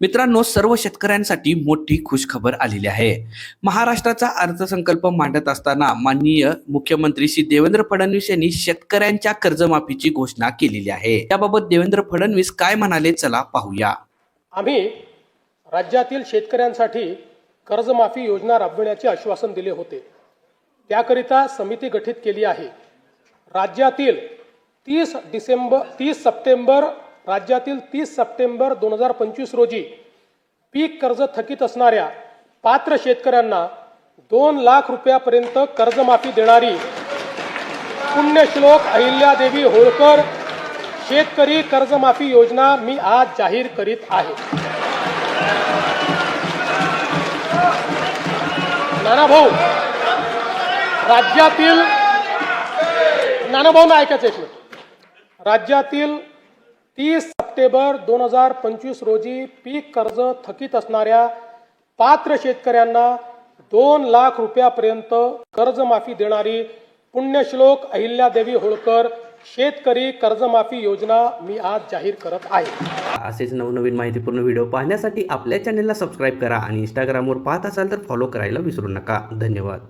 मित्रांनो, सर्व शेतकऱ्यांसाठी मोठी खुशखबर आलेली आहे. महाराष्ट्राचा अर्थसंकल्प मांडत असताना माननीय मुख्यमंत्री श्री देवेंद्र फडणवीस यांनी शेतकऱ्यांच्या कर्जमाफीची घोषणा केलेली आहे. त्याबाबत देवेंद्र फडणवीस काय म्हणाले, चला पाहूया. आम्ही राज्यातील शेतकऱ्यांसाठी कर्जमाफी योजना राबविण्याचे आश्वासन दिले होते. त्याकरिता समिती गठीत केली आहे. राज्यातील 30 सप्टेंबर 2025 रोजी पीक कर्ज थकीत असणाऱ्या पात्र शेतकऱ्यांना 2 लाख रुपयापर्यंत कर्जमाफी देणारी पुण्यश्लोक अहिल्यादेवी होळकर शेतकरी कर्जमाफी योजना मी आज जाहीर करीत आहे. नानाभाऊ, ऐकायचं एक मिनिट. राज्यातील 30 सप्टेंबर 2025 रोजी पीक कर्ज थकीत असणाऱ्या पात्र शेतकऱ्यांना 2 लाख रुपयापर्यंत कर्जमाफी देणारी पुण्यश्लोक अहिल्यादेवी होळकर शेतकरी कर्जमाफी योजना मी आज जाहीर करत आहे. असेच नवनवीन माहितीपूर्ण व्हिडिओ पाहण्यासाठी आपल्या चॅनलला सबस्क्राईब करा आणि इंस्टाग्रामवर पाहत असाल तर फॉलो करायला विसरू नका. धन्यवाद.